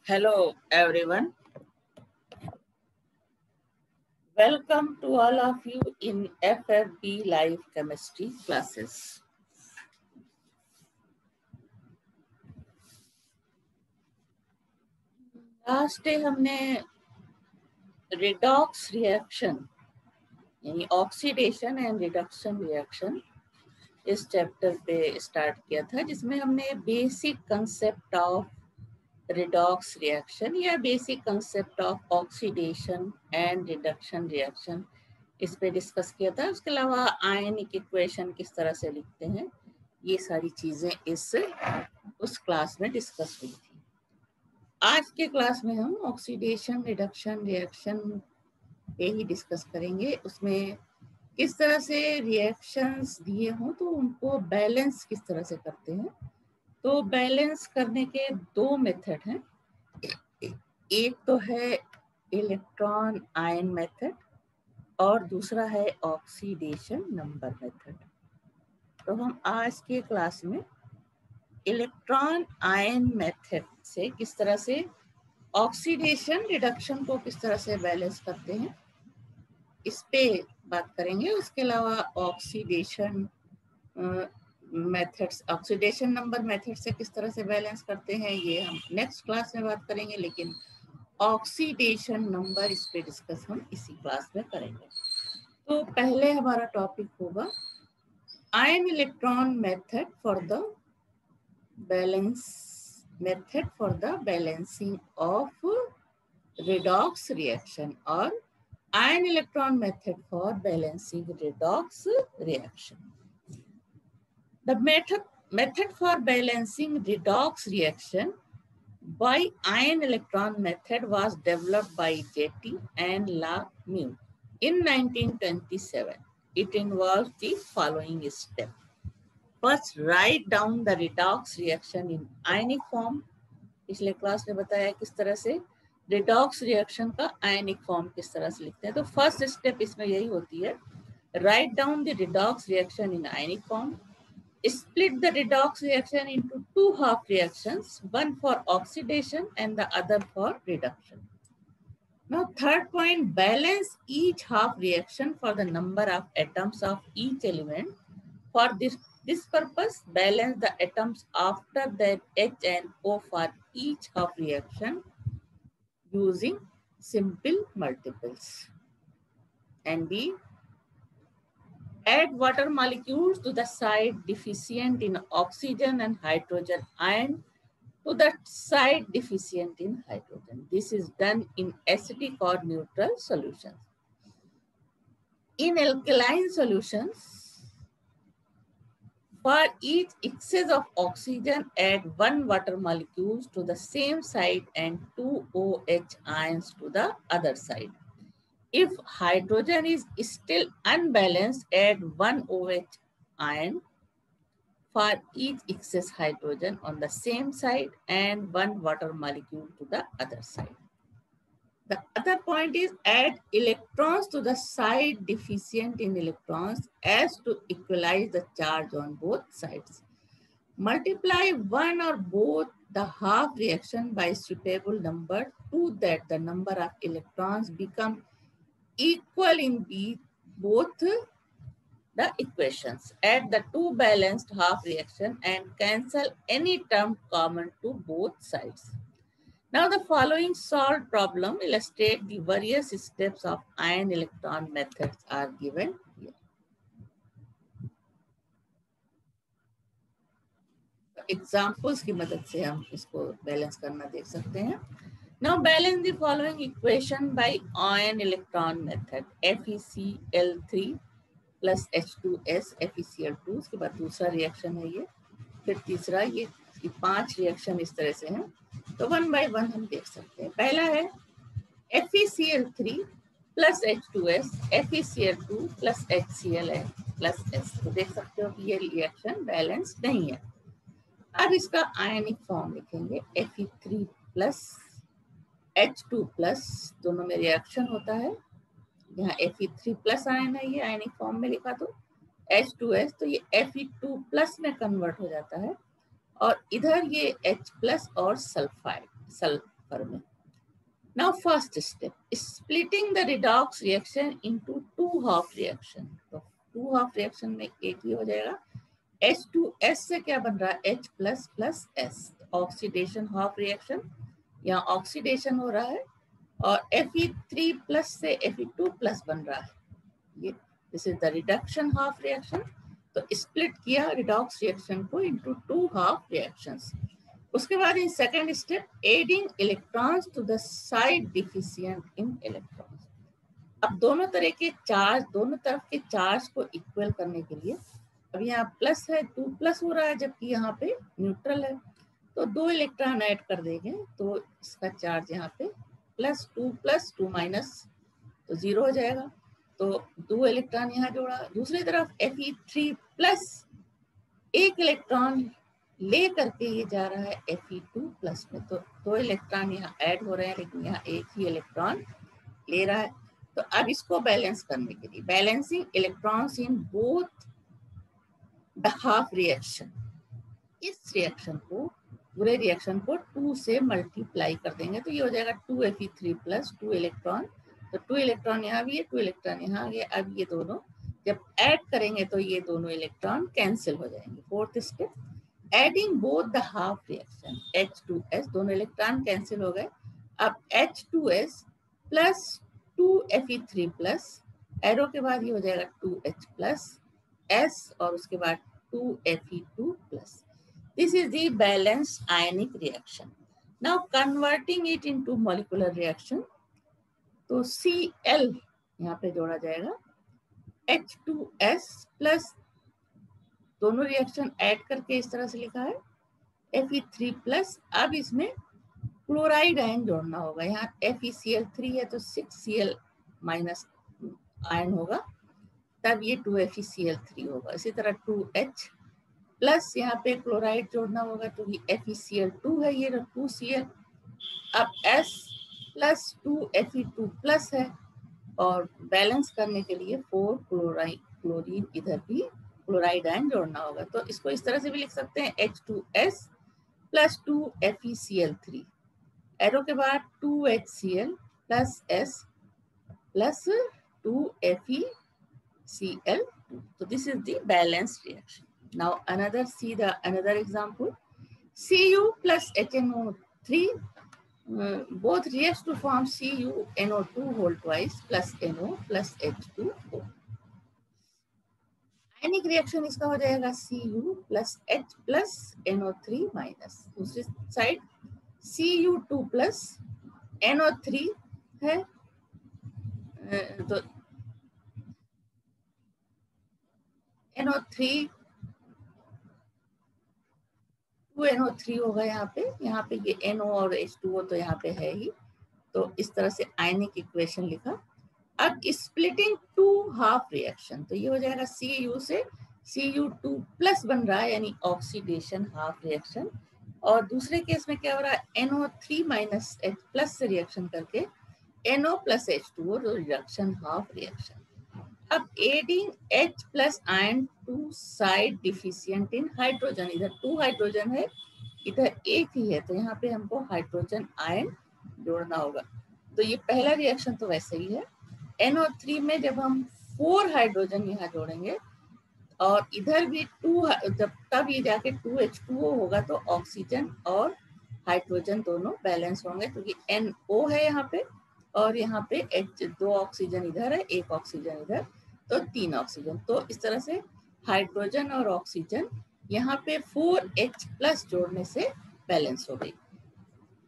Hello everyone. Welcome to all of you in FFB Live Chemistry classes. Last day हमने redox reaction यानी oxidation and reduction reaction इस chapter पे start किया था, जिसमें हमने basic concept of redox reaction या basic concept of oxidation and reduction reaction इस पे डिस्कस किया था। उसके अलावा आयनिक इक्वेशन किस तरह से लिखते हैं, ये सारी चीजें उस क्लास में डिस्कस हुई थी। आज के क्लास में हम ऑक्सीडेशन रिडक्शन रिएक्शन पे ही डिस्कस करेंगे। उसमें किस तरह से रिएक्शंस दिए हों तो उनको बैलेंस किस तरह से करते हैं। तो बैलेंस करने के दो मेथड हैं। एक तो है इलेक्ट्रॉन आयन मेथड और दूसरा है ऑक्सीडेशन नंबर मेथड। तो हम आज के क्लास में इलेक्ट्रॉन आयन मेथड से किस तरह से ऑक्सीडेशन रिडक्शन को किस तरह से बैलेंस करते हैं इस पे बात करेंगे। उसके अलावा oxidation methods, oxidation number method से किस तरह से बैलेंस करते हैं ये हम नेक्स्ट क्लास में बात करेंगे, लेकिन ऑक्सीडेशन नंबर इस पे डिस्कस हम इसी क्लास में करेंगे। तो पहले हमारा टॉपिक होगा ion electron method for the balancing of redox reaction or ion electron method for balancing redox reaction. The method for balancing redox reaction by ion electron method was developed by Jetty and LaMue in 1927. It involves the following step. First, write down the redox reaction in ionic form. पिछले class में बताया किस तरह से redox reaction का ionic form किस तरह से लिखते हैं। तो फर्स्ट स्टेप इसमें यही होती है, write down the redox reaction in ionic form, split the redox reaction into two half reactions, one for oxidation and the other for reduction. Now third point, balance each half reaction for the number of atoms of each element. For this purpose, balance the atoms after their H and O for each half reaction using simple multiples. And B, add water molecules to the side deficient in oxygen and hydrogen ion to the side deficient in hydrogen. This is done in acidic or neutral solutions. In alkaline solutions, for each excess of oxygen, add 1 water molecules to the same side and 2 OH ions to the other side. If hydrogen is still unbalanced, add 1 OH ion for each excess hydrogen on the same side and 1 water molecule to the other side. The other point is add electrons to the side deficient in electrons as to equalize the charge on both sides. Multiply one or both the half reaction by suitable number so that the number of electrons become equal in both the equations. Add the two balanced half reaction and cancel any term common to both sides. Now the following solved problem illustrate the various steps of ion electron methods are given here. Examples की मदद से हम इसको balance करना देख सकते हैं. Now balance the following equation by ion electron method. FeCl3 plus H2S FeCl2. उसके बाद दूसरा रिएक्शन है ये, फिर तीसरा, ये 5 रिएक्शन इस तरह से हैं. तो वन बाय वन हम देख सकते हैं. पहला है FeCl3 plus H2S FeCl2 plus HCl plus S. तो देख सकते हो कि ये रिएक्शन बैलेंस नहीं है. अब इसका आयनिक फॉर्म लिखेंगे. Fe3 प्लस H2 प्लस, दोनों में रिएक्शन होता है. यहाँ Fe3 प्लस आयन है, ये आयनिक फॉर्म में लिखा. तो H2S, तो ये Fe2 प्लस में कन्वर्ट हो जाता है. और इधर ये H प्लस और कॉपर में। Now first step, splitting the redox reaction into two half reaction. तो two half reaction में एक ही हो जाएगा। H2S से क्या बन रहा है? H plus plus S, oxidation half reaction, यहाँ ऑक्सीडेशन हो रहा है, और Fe3 प्लस से Fe2 प्लस बन रहा है। ये this is the reduction half reaction. तो स्प्लिट किया रिडॉक्स रिएक्शन को इनटू टू हाफ रिएक्शंस। उसके बाद in second step, adding electrons to the side deficient in electrons. अब दोनों तरह के चार्ज, दोनों तरफ के चार्ज को इक्वल करने के लिए, अब यहाँ प्लस है, 2 प्लस हो रहा है, जबकि यहाँ पे न्यूट्रल है, तो 2 इलेक्ट्रॉन ऐड कर देंगे तो इसका चार्ज यहाँ पे प्लस 2 माइनस, तो 0 हो जाएगा। तो 2 इलेक्ट्रॉन यहाँ जोड़ा। दूसरी तरफ Fe3 प्लस एक इलेक्ट्रॉन ले करके ये जा रहा है Fe2 प्लस में, तो 2 इलेक्ट्रॉन यहाँ ऐड हो रहे हैं, लेकिन यहाँ एक ही इलेक्ट्रॉन ले रहा है। तो अब इसको बैलेंस करने के लिए, balancing electrons in both the half reaction, इस रिएक्शन को, पूरे रिएक्शन को 2 से मल्टीप्लाई कर देंगे, तो ये हो जाएगा 2Fe3 प्लस 2 इलेक्ट्रॉन, तो 2 इलेक्ट्रॉन यहाँ भी है, 2 इलेक्ट्रॉन यहाँ आ गया। अब ये दोनों जब ऐड करेंगे तो ये दोनों इलेक्ट्रॉन कैंसिल हो जाएंगे। Fourth step, adding both the half reaction, H2S, दोनों इलेक्ट्रॉन कैंसिल हो गए। अब H2S plus 2Fe3 plus, arrow के बाद ये हो जाएगा 2H प्लस S, और उसके बाद 2Fe2 plus. This is the balanced ionic reaction. Now converting it into molecular reaction, तो Cl यहाँ पे जोड़ा जाएगा, H2S प्लस, दोनों रिएक्शन ऐड करके इस तरह से लिखा है, Fe3 प्लस। अब इसमें क्लोराइड आयन जोड़ना होगा, यहाँ FeCl3 है तो 6Cl माइनस आयन होगा, तब ये 2FeCl3 होगा। इसी तरह 2H प्लस, यहाँ पे क्लोराइड जोड़ना होगा, तो ये FeCl2 है, ये 2Cl। अब S प्लस 2Fe2 प्लस है, और बैलेंस करने के लिए 4 क्लोरीन, इधर भी क्लोराइड आयन जोड़ना होगा। तो इसको इस तरह से भी लिख सकते हैं, H2S प्लस 2FeCl3, एरो के बाद 2HCl plus S plus 2FeCl2। So this is the balanced reaction. Now another example, Cu plus HNO3 both reacts to form CuNO2 whole twice plus NO plus H2O. Ionic reaction इसका हो जाएगा Cu plus H plus NO3 minus, दूसरी side Cu2 plus NO3 है, तो NO3 2NO3 होगा यहाँ पे ये NO और H2O तो यहाँ पे है ही, तो इस तरह से आयनिक इक्वेशन लिखा। अब स्प्लिटिंग टू हाफ रिएक्शन, तो ये हो जाएगा Cu से Cu2 प्लस बन रहा है, यानी ऑक्सीडेशन हाफ रिएक्शन, और दूसरे केस में क्या हो रहा है, NO3 माइनस H प्लस से रिएक्शन करके NO plus H2O, reduction half reaction. अब adding H plus ion to side deficient in hydrogen, इधर 2 हाइड्रोजन है, इधर एक ही है, तो यहाँ पे हमको हाइड्रोजन आयन जोड़ना होगा। तो ये पहला रिएक्शन तो वैसे ही है, NO3 में जब हम 4 हाइड्रोजन यहाँ जोड़ेंगे, और इधर भी 2, जब तब ये जाके 2H2O होगा, तो ऑक्सीजन और हाइड्रोजन दोनों बैलेंस होंगे, क्योंकि NO है यहाँ पे, और यहाँ पे H, 2 ऑक्सीजन इधर है, 1 ऑक्सीजन इधर, तो 3 ऑक्सीजन। तो इस तरह से हाइड्रोजन और ऑक्सीजन यहाँ पे 4H प्लस जोड़ने से बैलेंस हो गई।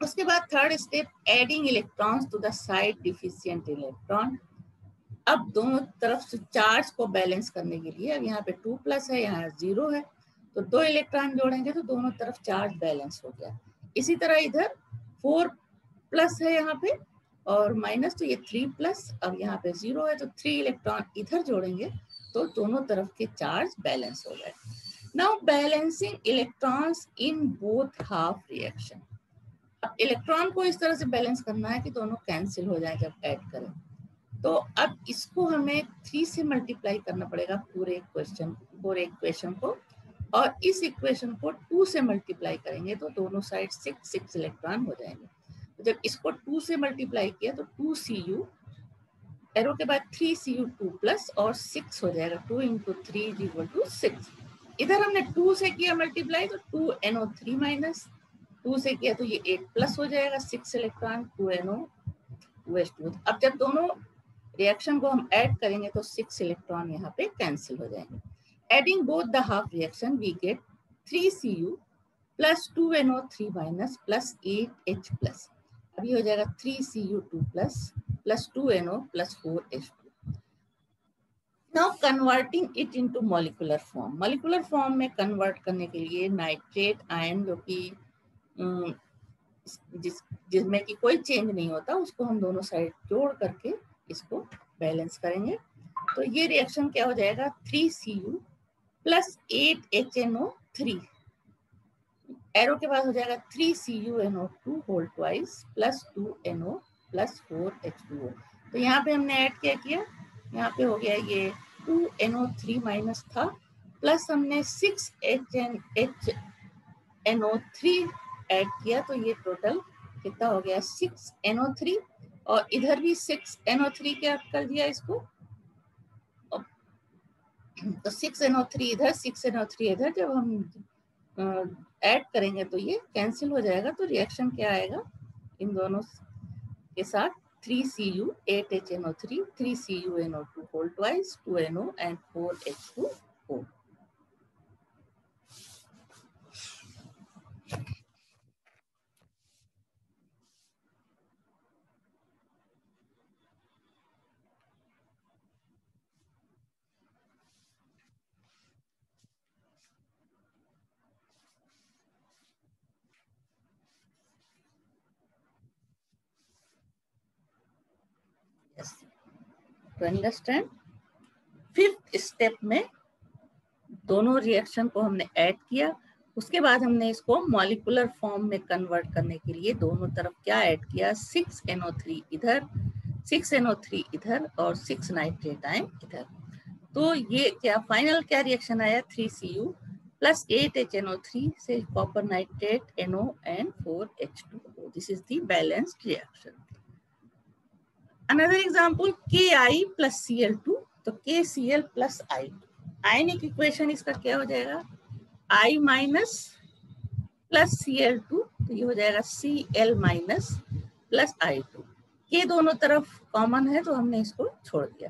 उसके बाद third step, adding electrons to the side deficient electron. अब दोनों तरफ से चार्ज को बैलेंस करने के लिए, अब यहाँ पे 2 प्लस है, यहाँ 0 है, तो 2 इलेक्ट्रॉन जोड़ेंगे तो दोनों तरफ चार्ज बैलेंस हो गया। इसी तरह इधर 4 प्लस है यहाँ पे, और माइनस, तो ये 3 प्लस, अब यहाँ पे 0 है, तो 3 इलेक्ट्रॉन इधर जोड़ेंगे तो दोनों तरफ के चार्ज बैलेंस हो गए। Now balancing electrons in both half reaction. अब इलेक्ट्रॉन को इस तरह से बैलेंस करना है कि दोनों कैंसिल हो जाए जब ऐड करें, तो अब इसको हमें 3 से मल्टीप्लाई करना पड़ेगा पूरे इक्वेशन को, और इस इक्वेशन को 2 से मल्टीप्लाई करेंगे तो दोनों साइड 6 इलेक्ट्रॉन हो जाएंगे। जब इसको 2 से मल्टीप्लाई किया तो 2Cu, एरो के बाद 3Cu2 प्लस और 6 हो जाएगा, 2 × 3 = 6। इधर हमने 2 से किया मल्टीप्लाई तो 2NO3 माइनस, 2 से किया तो ये 8 प्लस हो जाएगा, 6 इलेक्ट्रॉन 2NO2H2। अब जब दोनों रिएक्शन को हम ऐड करेंगे तो 6 इलेक्ट्रॉन यहाँ पे कैंसिल हो जाएंगे। Adding both the half reaction we get 3Cu plus 2NO3 minus plus 8H plus. अभी हो जाएगा 3Cu2 plus 2NO plus 4H2। Now converting it into molecular form. Molecular form में कन्वर्ट करने के लिए नाइट्रेट आयन, जो कि जिसमें कि कोई चेंज नहीं होता, उसको हम दोनों साइड जोड़ करके इसको बैलेंस करेंगे। तो ये रिएक्शन क्या हो जाएगा, 3Cu प्लस 8HNO3, एरो के बाद हो जाएगा 3CuNO2 whole twice plus 2NO plus 4H2O। तो यहाँ पे हमने ऐड क्या किया, यहाँ पे हो गया ये 2NO3 माइनस था, प्लस हमने 6HNO3 ऐड किया, तो ये टोटल कितना हो गया 6NO3, और इधर भी 6NO3 क्या कर दिया इसको, तो 6NO3 इधर 6NO3 इधर, जब हम ऐड करेंगे तो ये कैंसिल हो जाएगा। तो रिएक्शन क्या आएगा इन दोनों के साथ, 3Cu 8HNO3 3CuNO2 whole twice 2NO and 4H2O। To understand, fifth step में दोनों रिएक्शन को हमने ऐड किया, उसके बाद हमने इसको मॉलिक्यूलर फॉर्म में कन्वर्ट करने के लिए दोनों तरफ क्या ऐड किया, 6NO3 इधर 6NO3 इधर और 6 नाइट्रेट आयन इधर। तो ये क्या फाइनल क्या रिएक्शन आया, 3Cu प्लस 8HNO3 से copper nitrate NO and 4H2O। This is the balanced reaction. Another example, Ki plus Cl2, तो KCl plus I2, आयनिक इक्वेशन इसका क्या हो जाएगा, I माइनस प्लस Cl2, तो ये हो जाएगा Cl माइनस प्लस I2। के दोनों तरफ कॉमन है तो हमने इसको छोड़ दिया।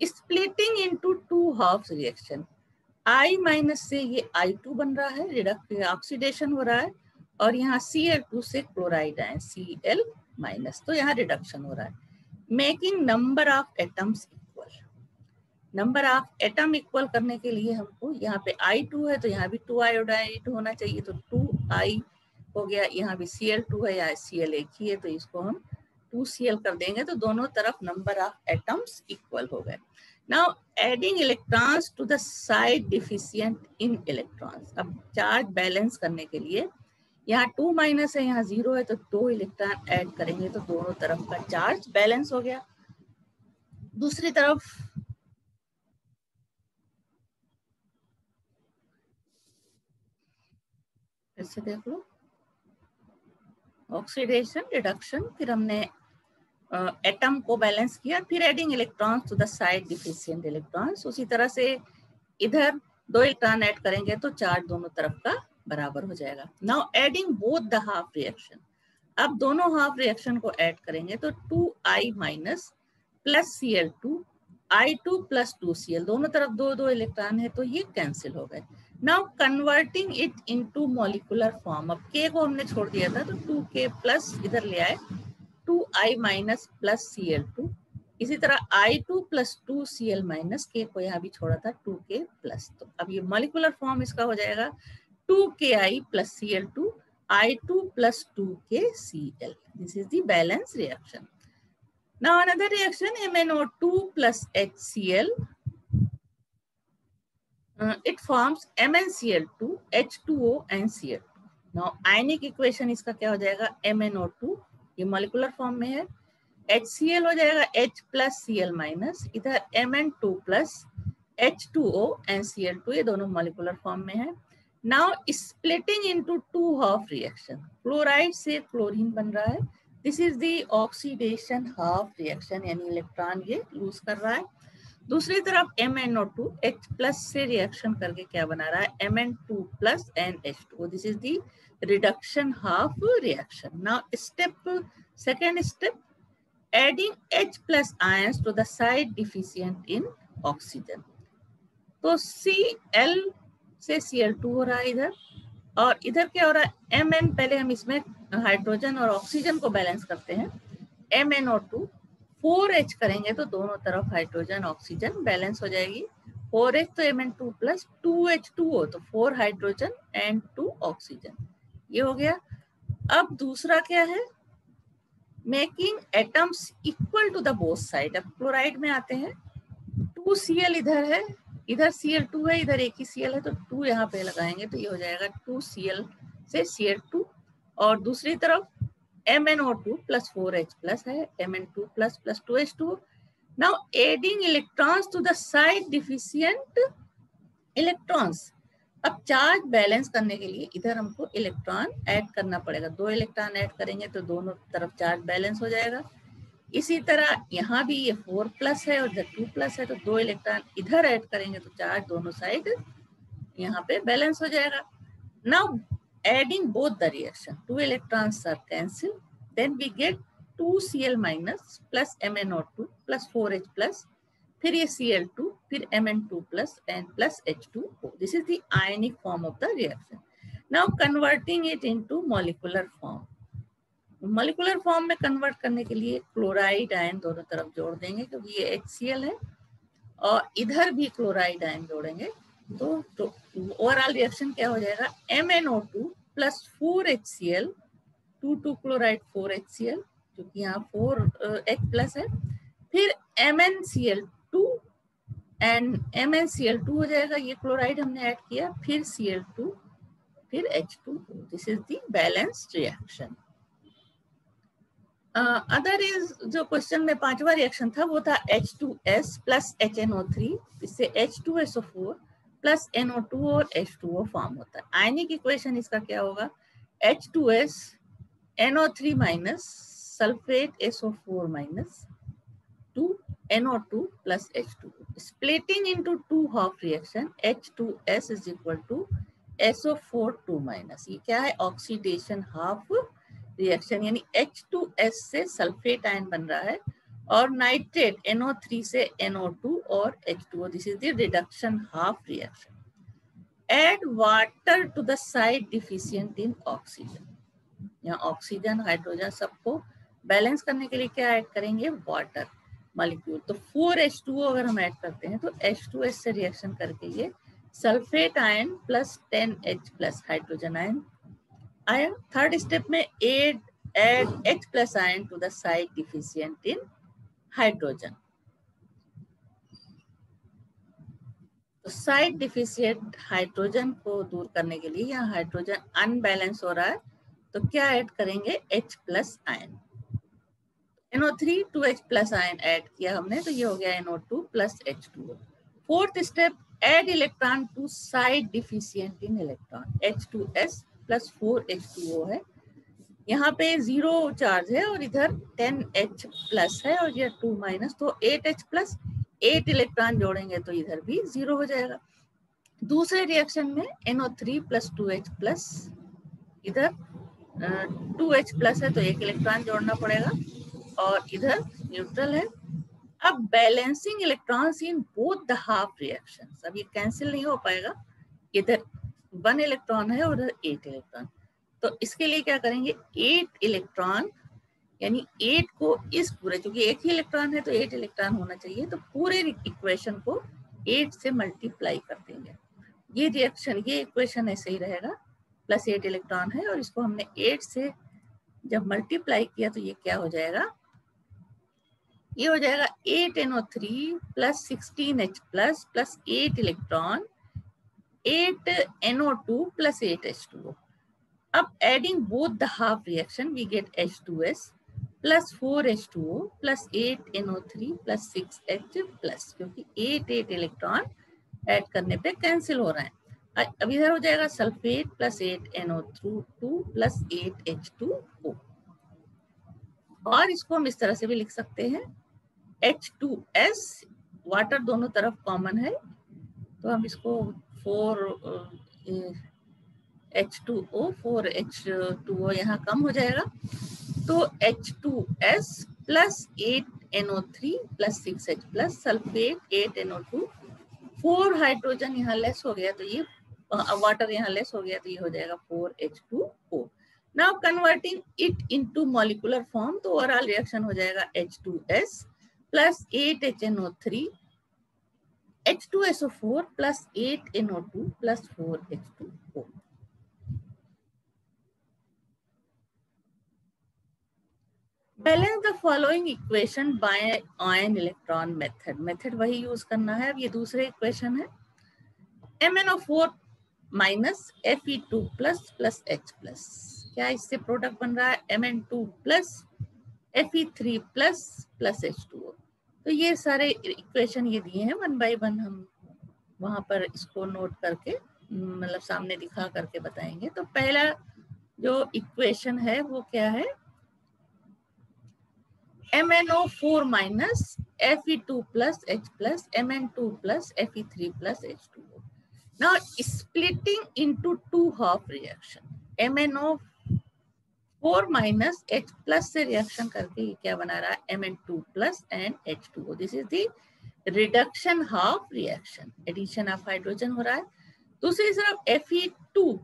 Splitting into two half reaction, I minus से ये I2 बन रहा है, रिडक्शन ऑक्सीडेशन हो रहा है, और यहाँ Cl2 से क्लोराइड आए Cl माइनस, तो यहाँ रिडक्शन हो रहा है। Making number of atoms equal, number of atom equal करने के लिए हमको यहाँ पे I2 है तो यहाँ भी 2 आयोडाइड होना चाहिए, तो 2I हो गया, यहाँ भी Cl2 है, यहाँ Cl एक ही है, तो इसको हम 2Cl कर देंगे, तो दोनों तरफ नंबर ऑफ एटम्स इक्वल हो गए। Now adding electrons to the side deficient in electrons, अब चार्ज बैलेंस करने के लिए यहाँ 2 माइनस है, यहाँ 0 है, तो 2 इलेक्ट्रॉन ऐड करेंगे तो दोनों तरफ का चार्ज बैलेंस हो गया। दूसरी तरफ ऐसे देख लो, ऑक्सीडेशन रिडक्शन, फिर हमने एटम को बैलेंस किया, फिर adding electrons to the side deficient electrons, उसी तरह से इधर 2 इलेक्ट्रॉन ऐड करेंगे तो चार्ज दोनों तरफ का बराबर हो जाएगा। Now adding both the half reaction, अब दोनों हाफ रिएक्शन को ऐड करेंगे तो 2I minus plus Cl2 I2 plus 2Cl, दोनों तरफ 2 इलेक्ट्रॉन है तो ये कैंसिल हो गए। Now converting it into molecular form, अब K को हमने छोड़ दिया था तो 2K प्लस इधर ले आए 2I माइनस प्लस Cl2, इसी तरह I2 plus 2Cl minus, K को यहाँ भी छोड़ा था 2K प्लस, तो अब ये मॉलिक्यूलर फॉर्म इसका हो जाएगा 2Ki plus Cl2 I2 plus 2KCl. This is the balanced reaction. Now another reaction, MnO2 plus HCl. It forms MnCl2, H2O and Cl2. Now ionic equation इसका क्या हो जाएगा, MnO2, ये molecular form में है, HCl हो जाएगा H plus Cl minus, इधर Mn2 plus H2O and Cl2, ये दोनों molecular form में है। Now splitting into two half reaction, chloride से क्लोरीन बन रहा है, this is the oxidation half reaction, यानी इलेक्ट्रॉन ये लूज कर रहा है। दूसरी तरफ MnO2 H+ से रिएक्शन करके क्या बना रहा है, Mn2+ NH2। This is the reduction half reaction. Now second step, adding H+ ions to the site deficient in oxygen। तो Cl से Cl2 हो रहा है इधर, और इधर क्या हो रहा है, Mn, पहले हम इसमें हाइड्रोजन और ऑक्सीजन को बैलेंस करते हैं। MnO2 4H करेंगे तो दोनों तरफ हाइड्रोजन ऑक्सीजन बैलेंस हो जाएगी। 4H तो Mn2+ 2H2O, तो 4 हाइड्रोजन एंड 2 ऑक्सीजन, ये हो गया। अब दूसरा क्या है, making atoms equal to the both side. अब क्लोराइड में आते हैं, 2Cl इधर है, इधर Cl2 है, इधर एक ही Cl है, तो 2 यहाँ पे लगाएंगे तो ये हो जाएगा 2Cl से Cl2, और दूसरी तरफ MnO2 + 4H+ है, Mn2+ + 2H2। Now adding electrons to the side deficient electrons. अब चार्ज बैलेंस करने के लिए इधर हमको इलेक्ट्रॉन ऐड करना पड़ेगा। 2 इलेक्ट्रॉन ऐड करेंगे तो दोनों तरफ चार्ज बैलेंस हो जाएगा। इसी तरह यहाँ भी ये 4+ है और इधर 2+ है, तो 2 इलेक्ट्रॉन इधर ऐड करेंगे तो चार्ज दोनों साइड यहाँ पे बैलेंस हो जाएगा। Now adding both the reaction, 2 electrons are cancel, then we get 2Cl- + MnO2 + 4H+, फिर ये Cl2, फिर Mn2+ and + H2O। This is the ionic form of the reaction. Now converting it into molecular form. Molecular form में convert करने के लिए chloride ion दोनों तरफ जोड़ देंगे, क्योंकि ये HCl है, और इधर भी क्लोराइड आयन जोड़ेंगे तो ओवरऑल रिएक्शन क्या हो जाएगा, MnO2 + 4HCl, 2 क्लोराइड 4HCl, क्योंकि यहाँ 4H+ है, फिर MnCl2 एंड MnCl2 हो जाएगा, ये क्लोराइड हमने ऐड किया, फिर Cl2, फिर H2O। This is the balanced reaction. Other is, जो क्वेश्चन में 5वां रिएक्शन था वो था H2S + HNO3, इससे H2SO4 + NO2 और H2O फॉर्म होता है। आयनिक इक्वेशन इसका क्या होगा, H2S NO3- sulphate SO4- 2 NO2 + H2O। Splitting into 2 half reaction, H2S = SO4 2-। ये क्या है, ऑक्सीडेशन हाफ रिएक्शन, यानी H2S से सल्फेट आयन बन रहा है, और नाइट्रेट NO3 से NO2 और H2O। This is the reduction half reaction. Add water to the side deficient in oxygen। यहाँ ऑक्सीजन हाइड्रोजन सबको बैलेंस करने के लिए क्या ऐड करेंगे, वाटर मॉलिक्यूल। तो 4H2O अगर हम ऐड करते हैं तो H2S से रिएक्शन करके ये sulphate ion + 10H+ hydrogen ion आया। थर्ड स्टेप में add H+ ion to the side deficient in hydrogen. तो साइड डिफिशिएंट हाइड्रोजन को दूर करने के लिए, यहाँ हाइड्रोजन अनबैलेंस हो रहा है, तो क्या ऐड करेंगे, H+ ion. NO3 2H+ ion add किया हमने, तो ये हो गया NO2 + H2O। Fourth step, add electron to side deficient in electron. H2S + 4H2O है, यहाँ पे 0 चार्ज है और इधर 10H+ है और ये 2-, तो 8H+, 8 इलेक्ट्रॉन जोड़ेंगे तो इधर भी 0 हो जाएगा। दूसरे रिएक्शन में NO3 + 2H+, इधर 2H+ है तो 1 इलेक्ट्रॉन जोड़ना पड़ेगा, और इधर न्यूट्रल है। अब balancing electrons in both the half reactions. अब ये कैंसिल नहीं हो पाएगा, इधर 1 इलेक्ट्रॉन है और उधर 8 इलेक्ट्रॉन, तो इसके लिए क्या करेंगे, 8 इलेक्ट्रॉन, यानी 8 को इस पूरे, क्योंकि एक ही इलेक्ट्रॉन है तो 8 इलेक्ट्रॉन होना चाहिए, तो पूरे इक्वेशन को 8 से मल्टीप्लाई कर देंगे। ये रिएक्शन, ये इक्वेशन ऐसे ही रहेगा, +8 इलेक्ट्रॉन है और इसको हमने 8 से जब मल्टीप्लाई किया तो ये क्या हो जाएगा, ये हो जाएगा 8NO3 + 16H+ + 8 electron, 8NO2 + 8H2O। अब adding both the half reaction we get H2S + 4H2O + 8NO3 + 6H+, क्योंकि 8 इलेक्ट्रॉन ऐड करने पे कैंसिल हो रहा है। अब इधर हो जाएगा सल्फेट + 8NO2 + 8H2O। और इसको हम इस तरह से भी लिख सकते हैं, H2S, वाटर दोनों तरफ कॉमन है, तो हम इसको 4H2O 4H2O यहाँ कम हो जाएगा, तो H2S plus 8NO3 plus 6H plus sulphate 8NO2, 4 hydrogen यहाँ लेस हो गया, तो ये वाटर यहाँ लेस हो गया, तो ये हो जाएगा 4H2O। Now converting it into molecular form, तो ओवरऑल रिएक्शन हो जाएगा H2S plus 8HNO3 H2SO4 plus 8NO2 plus 4H2O। Balance the following equation by ion electron method, method वही यूज करना है। अब ये दूसरे इक्वेशन है, MnO4 minus Fe2 plus plus H plus, क्या इससे प्रोडक्ट बन रहा है Mn2 plus Fe3 plus plus H2O। तो ये सारे इक्वेशन ये दिए हैं 1 by 1, हम वहां पर इसको नोट करके मतलब सामने दिखा करके बताएंगे। तो पहला जो इक्वेशन है वो क्या है, MnO4 minus Fe2 plus H plus Mn2 plus Fe3 plus H2O। Now splitting into two half reaction, MnO4 minus H plus से रिएक्शन करके ये क्या बना रहा है, Mn2 plus and H2O। This is the reduction half reaction, addition of hydrogen हो रहा है। दूसरी तरफ Fe2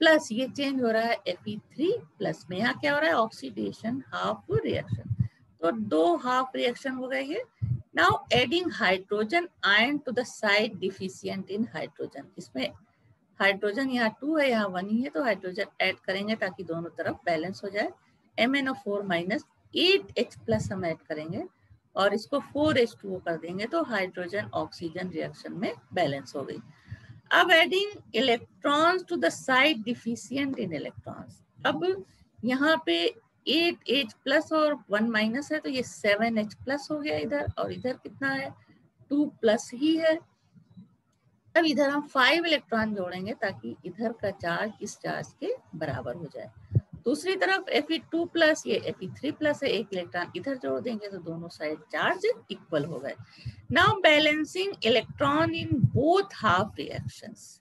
प्लस ये चेंज हो रहा है Fe3 प्लस में, यहाँ क्या हो रहा है, ऑक्सीडेशन हाफ रिएक्शन। तो दो हाफ रिएक्शन हो गए ये। Now adding hydrogen ion to the side deficient in hydrogen, इसमें हाइड्रोजन यहाँ 2 है, यहाँ 1 ही है, तो हाइड्रोजन ऐड करेंगे ताकि दोनों तरफ बैलेंस हो जाए। MnO4 माइनस 8H प्लस हम ऐड करेंगे और इसको 4H2O कर देंगे, तो हाइड्रोजन ऑक्सीजन रिएक्शन में बैलेंस हो गई। अब adding electrons to the side deficient in electrons, अब यहाँ पे 8H प्लस और 1 माइनस है, तो ये 7H प्लस हो गया इधर, और इधर कितना है 2 प्लस ही है। अब इधर हम 5 इलेक्ट्रॉन जोड़ेंगे ताकि इधर का चार्ज इस चार्ज के बराबर हो जाए। दूसरी तरफ Fe2 प्लस ये Fe3 प्लस है, 1 इलेक्ट्रॉन इधर जोड़ देंगे तो दोनों साइड चार्ज इक्वल हो गए। Now balancing electron in both half reactions,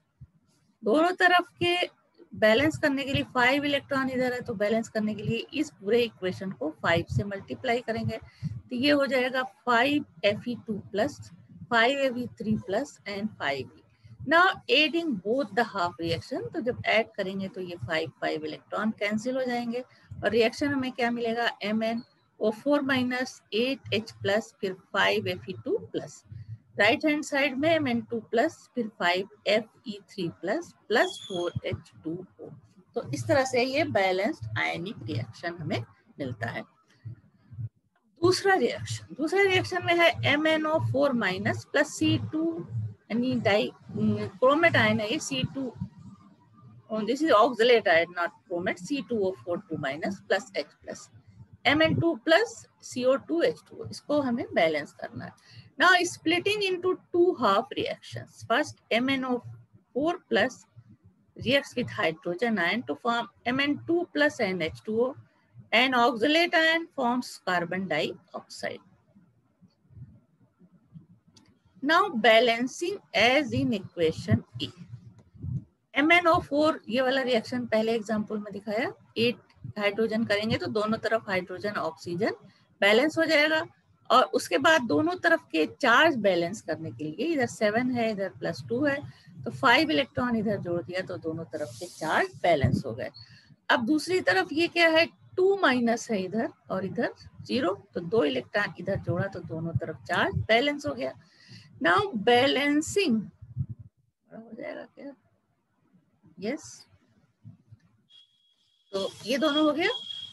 दोनों तरफ के बैलेंस करने के लिए 5 इलेक्ट्रॉन इधर है, तो बैलेंस करने के लिए इस पूरे इक्वेशन को 5 से मल्टीप्लाई करेंगे, तो ये हो जाएगा 5Fe2 plus 5Fe3 plus and 5E। Now adding both the half reaction, तो जब ऐड करेंगे तो ये 5 इलेक्ट्रॉन कैंसिल हो जाएंगे और रिएक्शन हमें क्या मिलेगा, MnO4 माइनस 8H प्लस फिर 5Fe2 plus, right hand side में Mn2 प्लस फिर 5Fe3 प्लस प्लस 4H2O। तो इस तरह से ये बैलेंस्ड आयनिक रिएक्शन हमें मिलता है। दूसरा रिएक्शन में है MnO4 माइनस प्लस C2, यानी डाई क्रोमेट आयन है ये C2, this is oxalate ion not chromate, C2O4 minus plus H plus Mn2 plus CO2H2O, इसको हमें बैलेंस करना है। Now splitting into two half reactions, first MnO4 plus reacts with hydrogen ion to form Mn2 plus NH2O, and oxalate ion forms carbon dioxide. Now balancing as in equation E, MnO4 ये वाला reaction पहले example में दिखाया, 8 hydrogen करेंगे तो दोनों तरफ hydrogen oxygen balance हो जाएगा, और उसके बाद दोनों तरफ के चार्ज बैलेंस करने के लिए इधर 7 है इधर प्लस 2 है, तो 5 इलेक्ट्रॉन इधर जोड़ दिया तो दोनों तरफ के चार्ज बैलेंस हो गए। अब दूसरी तरफ ये क्या है, 2 माइनस है इधर और इधर 0, तो 2 इलेक्ट्रॉन इधर जोड़ा तो दोनों तरफ चार्ज बैलेंस हो गया। नाउ बैलेंसिंग हो जाएगा क्या, यस, तो ये दोनों हो गया।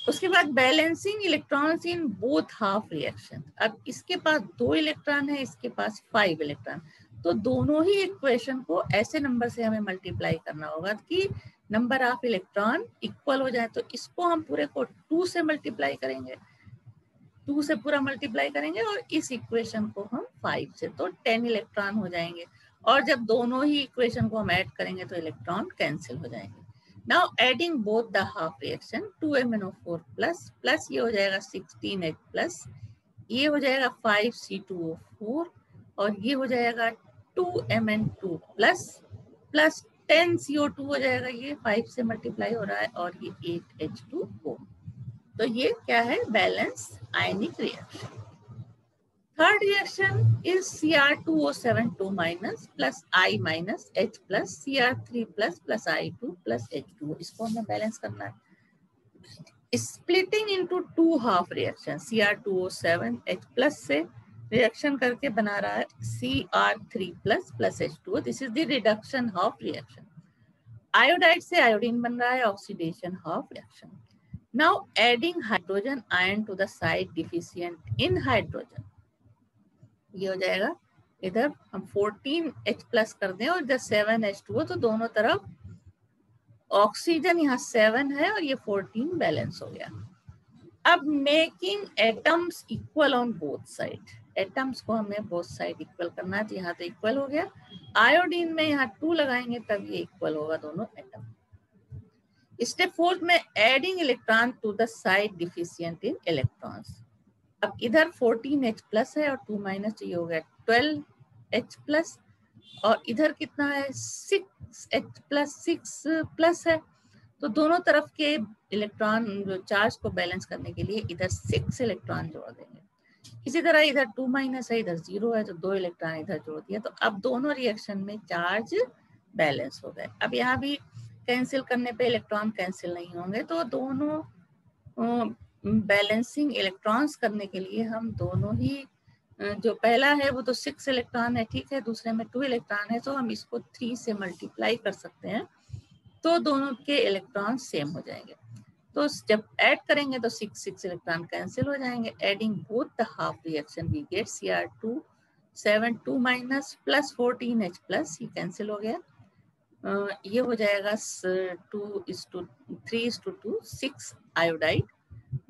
उसके बाद balancing electrons in both half reaction, अब इसके पास 2 इलेक्ट्रॉन है, इसके पास 5 इलेक्ट्रॉन, तो दोनों ही इक्वेशन को ऐसे नंबर से हमें मल्टीप्लाई करना होगा कि नंबर ऑफ इलेक्ट्रॉन इक्वल हो जाए। तो इसको हम पूरे को 2 से मल्टीप्लाई करेंगे, 2 से पूरा मल्टीप्लाई करेंगे, और इस इक्वेशन को हम 5 से, तो 10 इलेक्ट्रॉन हो जाएंगे, और जब दोनों ही इक्वेशन को हम ऐड करेंगे तो इलेक्ट्रॉन कैंसिल हो जाएंगे। Now adding both the half reaction 2MnO4 plus ये हो जाएगा 16H प्लस, ये हो जाएगा 5C2O4 और ये हो जाएगा 2Mn2 प्लस 10CO2 हो जाएगा, ये 5 से मल्टीप्लाई हो रहा है और ये 8H2O। तो ये क्या है? Balance ionic reaction. Third reaction is Cr2O7 2 minus plus I minus H plus Cr3 plus I2 plus H2O। इसको हमें बैलेंस करना है। Splitting into two half reaction, Cr2O7 H plus से रिएक्शन करके बना रहा है Cr3 plus H2O। This is the reduction half reaction. Iodide से आयोडीन बन रहा है, oxidation half reaction. Now adding hydrogen ion to the side deficient in hydrogen, ये हो जाएगा इधर हम 14H प्लस कर दें और इधर 7H2O, तो दोनों तरफ ऑक्सीजन यहाँ 7 है और ये 14 बैलेंस हो गया। अब making atoms equal on both side, atoms को हमें बोथ साइड इक्वल करना है, तो यहाँ तो इक्वल हो गया। आयोडीन में यहाँ 2 लगाएंगे तब ये इक्वल होगा दोनों एटम। स्टेप 4 में adding electron to the side deficient in electrons. अब इधर 14H प्लस है और 2 माइनस, ये हो गया 12H प्लस और इधर कितना है 6H प्लस 6 प्लस है, तो दोनों तरफ के इलेक्ट्रॉन जो चार्ज को बैलेंस करने के लिए इधर 6 इलेक्ट्रॉन जोड़ देंगे। इसी तरह इधर 2 माइनस है, इधर 0 है, तो 2 इलेक्ट्रॉन इधर जोड़ दिया, तो अब दोनों रिएक्शन में चार्ज बैलेंस हो गए। अब यहाँ भी कैंसिल करने पे इलेक्ट्रॉन कैंसिल नहीं होंगे, तो दोनों बैलेंसिंग इलेक्ट्रॉन्स करने के लिए हम दोनों ही, जो पहला है वो तो 6 इलेक्ट्रॉन है, ठीक है, दूसरे में 2 इलेक्ट्रॉन है, तो हम इसको 3 से मल्टीप्लाई कर सकते हैं, तो दोनों के इलेक्ट्रॉन सेम हो जाएंगे। तो जब ऐड करेंगे तो 6 इलेक्ट्रॉन कैंसिल हो जाएंगे। Adding both the half reaction we get Cr2O7 2 minus plus 14H plus, ये कैंसिल हो गया। ये हो जाएगा 3:2 6 आयोडाइड,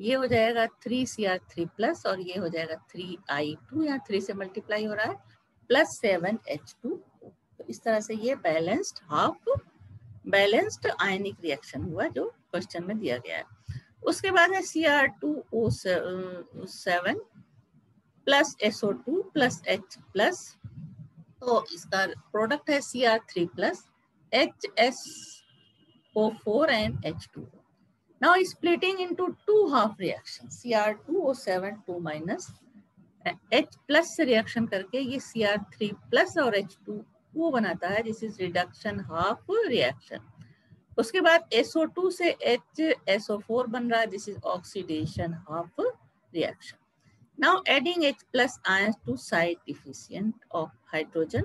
ये हो जाएगा 3Cr3 प्लस और ये हो जाएगा 3I2, यहाँ 3 से मल्टीप्लाई हो रहा है, प्लस 7H2। तो इस तरह से ये बैलेंस्ड हाफ बैलेंस्ड आयनिक रिएक्शन हुआ जो क्वेश्चन में दिया गया है। उसके बाद है Cr2O7 plus SO2 plus H plus, तो इसका प्रोडक्ट है Cr3 plus HSO4 and H2O. Now splitting into two half reactions, Cr2O7 2 minus H plus से रिएक्शन करके ये Cr3 प्लस और H2O बनाता है, this is reduction half reaction. उसके बाद SO2 से HSO4 बन रहा है, this is oxidation half reaction. Now adding H plus ions to side deficient of hydrogen,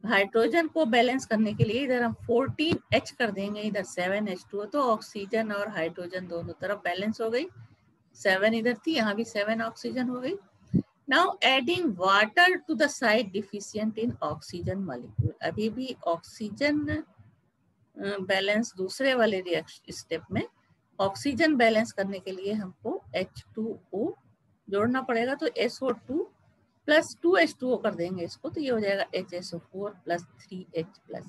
hydrogen को बैलेंस करने के लिए इधर हम 14H कर देंगे, इधर 7H2O, तो ऑक्सीजन और हाइड्रोजन दोनों तरफ बैलेंस हो गई। 7 इधर थी, यहाँ भी 7 ऑक्सीजन हो गई। Now adding water to the side deficient in oxygen molecule, अभी भी ऑक्सीजन बैलेंस दूसरे वाले रिएक्शन स्टेप में ऑक्सीजन बैलेंस करने के लिए हमको H2O जोड़ना पड़ेगा, तो SO2 प्लस 2H2O कर देंगे इसको, तो ये हो जाएगा HSO4 plus 3H plus.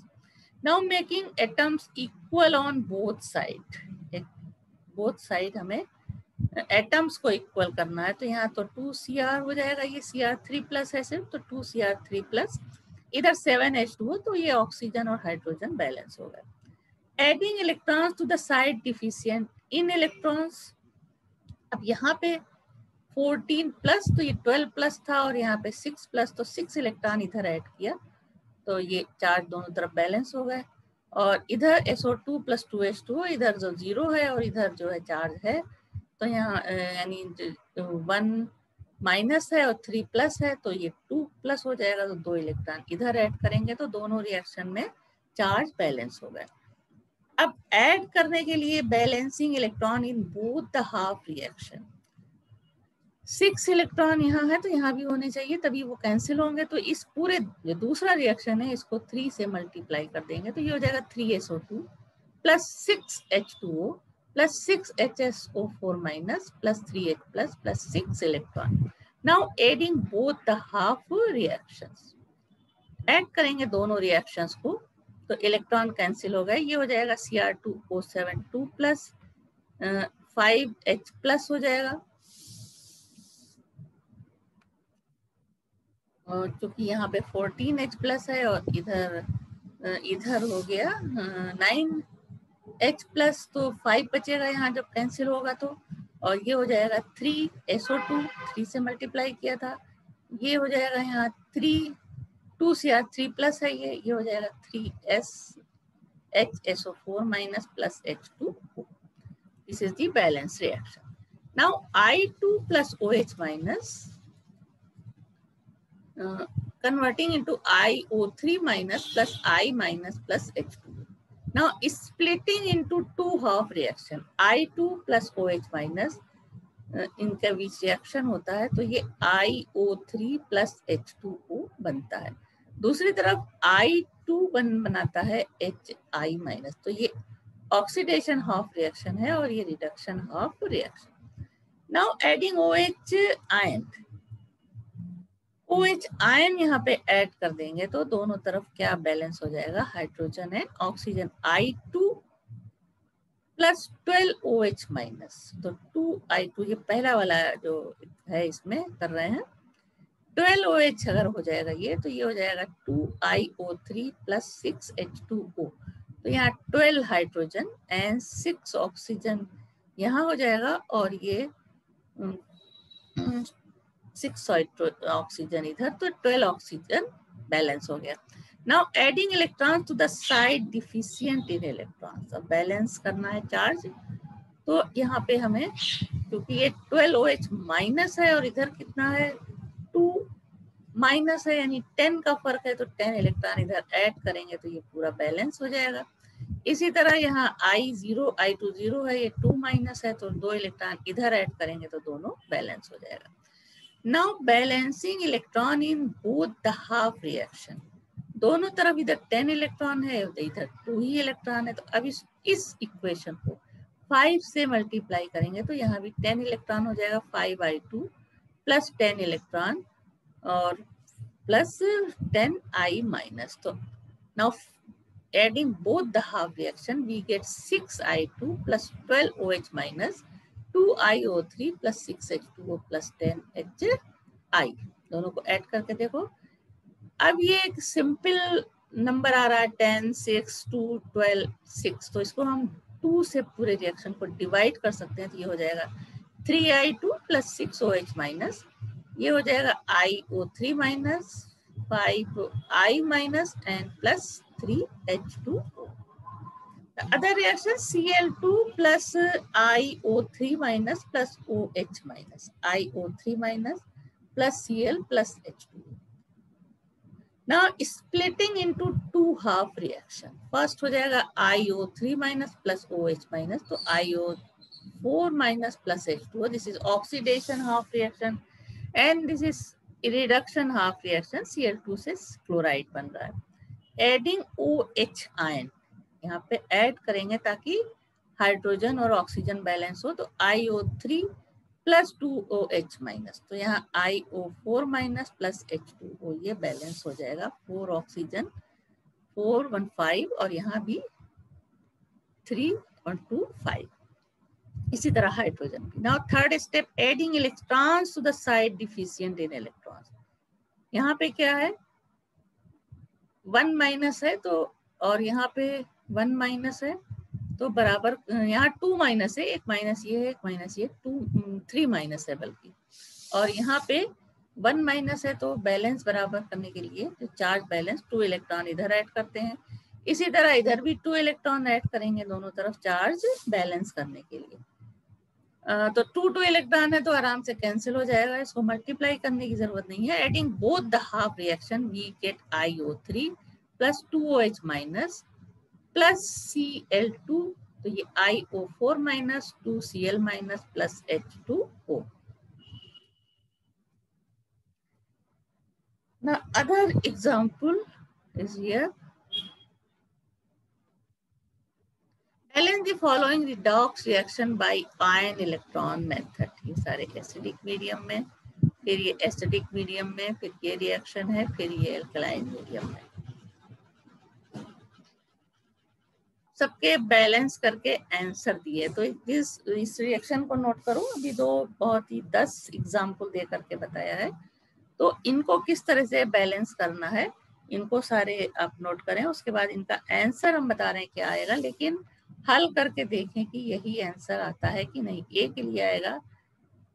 Now making atoms equal on both side, both side हमें एटम्स को इक्वल करना है, तो यहाँ तो 2Cr हो जाएगा, ये Cr3 प्लस है सिर्फ, तो 2Cr3 प्लस, इधर 7H2O, तो ये ऑक्सीजन और हाइड्रोजन बैलेंस हो गए। Adding electrons to the side deficient in electrons, अब यहाँ पे 14 प्लस, तो ये 12 प्लस था और यहाँ पे 6 प्लस, तो 6 इलेक्ट्रॉन इधर ऐड किया, तो ये चार्ज दोनों तरफ बैलेंस हो गए। और इधर SO2 प्लस 2H2O, इधर जो 0 है और इधर जो है चार्ज है, तो यहाँ यानी 1 माइनस है और 3 प्लस है, तो ये 2 प्लस हो जाएगा, तो 2 इलेक्ट्रॉन इधर ऐड करेंगे, तो दोनों रिएक्शन में चार्ज बैलेंस हो गए। अब ऐड करने के लिए balancing electron in both the half reaction, 6 electron यहाँ है तो यहाँ भी होने चाहिए, तभी वो कैंसिल होंगे, तो इस पूरे जो दूसरा रिएक्शन है इसको 3 से मल्टीप्लाई कर देंगे, तो ये हो जाएगा 3SO2 plus 6H2O plus 6HSO4 minus plus 3H plus plus 6 electron. Now adding both the half reactions, add करेंगे दोनों रिएक्शंस को, तो इलेक्ट्रॉन कैंसिल हो गए, ये हो जाएगा Cr2O7 2 प्लस 5H प्लस हो जाएगा, और चूंकि यहाँ पे 14H प्लस है और इधर हो गया 9H प्लस, तो 5 बचेगा यहाँ जब कैंसिल होगा तो, और ये हो जाएगा 3SO2, 3 से मल्टीप्लाई किया था, ये हो जाएगा यहाँ 2Cr3 प्लस है, ये हो जाएगा 3HSO4 minus plus H2O. This is the balance reaction. Now I2 plus OH minus converting into IO3 minus plus I minus plus H2O. Now splitting into two half reaction, I2 plus OH minus इनका बीच reaction होता है तो ये IO3 plus H2O बनता है, दूसरी तरफ I2 बनाता है HI माइनस, तो ये ऑक्सीडेशन हाफ रिएक्शन है और ये reduction half reaction. Now adding OH ion, OH ion यहाँ पे ऐड कर देंगे तो दोनों तरफ क्या बैलेंस हो जाएगा, hydrogen and oxygen. I2 plus 12OH minus, तो 2I2 ये पहला वाला जो है इसमें कर रहे हैं, 12OH अगर हो जाएगा ये, तो ये हो जाएगा 2IO3 प्लस 6H2O, तो यहाँ 12 हाइड्रोजन एंड 6 ऑक्सीजन यहाँ हो जाएगा, और ये 6 ऑक्सीजन इधर, तो 12 ऑक्सीजन बैलेंस हो गया. Now adding electrons to the side deficient in electrons, अब बैलेंस करना है चार्ज, तो यहाँ पे हमें क्योंकि ये 12OH माइनस है और इधर कितना है 2 माइनस है, यानी 10 का फर्क है, तो 10 इलेक्ट्रॉन इधर ऐड करेंगे तो ये पूरा बैलेंस हो जाएगा. इसी तरह यहाँ I2 0 है, ये 2 माइनस है, तो 2 इलेक्ट्रॉन इधर ऐड करेंगे तो दोनों बैलेंस हो जाएगा. Now balancing electron in both the half reaction, दोनों तरफ इधर 10 इलेक्ट्रॉन है, इधर 2 ही इलेक्ट्रॉन है, तो अब इस इक्वेशन को 5 से मल्टीप्लाई करेंगे तो यहाँ भी 10 इलेक्ट्रॉन हो जाएगा, 5I2 प्लस 10 इलेक्ट्रॉन और प्लस 10I माइनस. तो now adding both the half reaction we get 6I2 plus 12OH minus 2IO3 plus 6H2O plus 10HI, दोनों को ऐड करके देखो. अब ये एक सिंपल नंबर आ रहा है 10, 6, 2, 12, 6, तो इसको हम 2 से पूरे रिएक्शन को डिवाइड कर सकते हैं, तो ये हो जाएगा 3I2 प्लस 6OH माइनस, ये हो जाएगा IO3 minus 5I minus and plus 3H2O. Other reaction Cl2 plus IO3 minus plus OH minus, IO3 minus plus Cl plus H2O. Now splitting into two half reaction, first हो जाएगा IO3 minus plus OH minus, तो IO4 minus plus H2O, this is oxidation half reaction, and this is reduction half reaction, Cl2 से chloride बन रहा है. Adding OH ion, यहाँ पे add करेंगे ताकि हाइड्रोजन और ऑक्सीजन बैलेंस हो, तो IO3 प्लस 2OH माइनस, तो यहाँ IO4 माइनस प्लस H2O, ये बैलेंस हो जाएगा, 4 ऑक्सीजन 4 1 5 और यहाँ भी 3 और 2 5. इसी तरह हाइड्रोजन भी. Now third step, adding electrons to the side deficient in electrons. यहाँ पे क्या है 1 माइनस है, तो और यहाँ पे 1 माइनस है, तो बराबर यहाँ 2 माइनस है, एक माइनस ये है, एक माइनस ये, 3 माइनस है बल्कि, और यहाँ पे 1 माइनस है, तो बैलेंस बराबर करने के लिए तो चार्ज बैलेंस 2 इलेक्ट्रॉन इधर ऐड करते हैं, इसी तरह इधर भी 2 इलेक्ट्रॉन ऐड करेंगे दोनों तरफ चार्ज बैलेंस करने के लिए. तो 2 इलेक्ट्रॉन है तो आराम से कैंसिल हो जाएगा, इसको मल्टीप्लाई करने की जरूरत नहीं है. Adding both the half reaction we get IO3 plus 2OH minus plus Cl2, तो ये IO4 minus 2Cl minus plus H2O. Now other example is here. Balance the following redox reaction by ion electron method. ये सारे acidic medium में, फिर ये acidic medium में, फिर ये रिएक्शन है, फिर ये एल्कलाइन मीडियम में. सबके बैलेंस करके आंसर दिए। तो इस रिएक्शन को नोट करो। अभी दो बहुत ही 10 एग्जाम्पल दे करके बताया है, तो इनको किस तरह से बैलेंस करना है इनको सारे आप नोट करें। उसके बाद इनका आंसर हम बता रहे हैं क्या आएगा, लेकिन हल करके देखें कि यही आंसर आता है कि नहीं। ए के लिए आएगा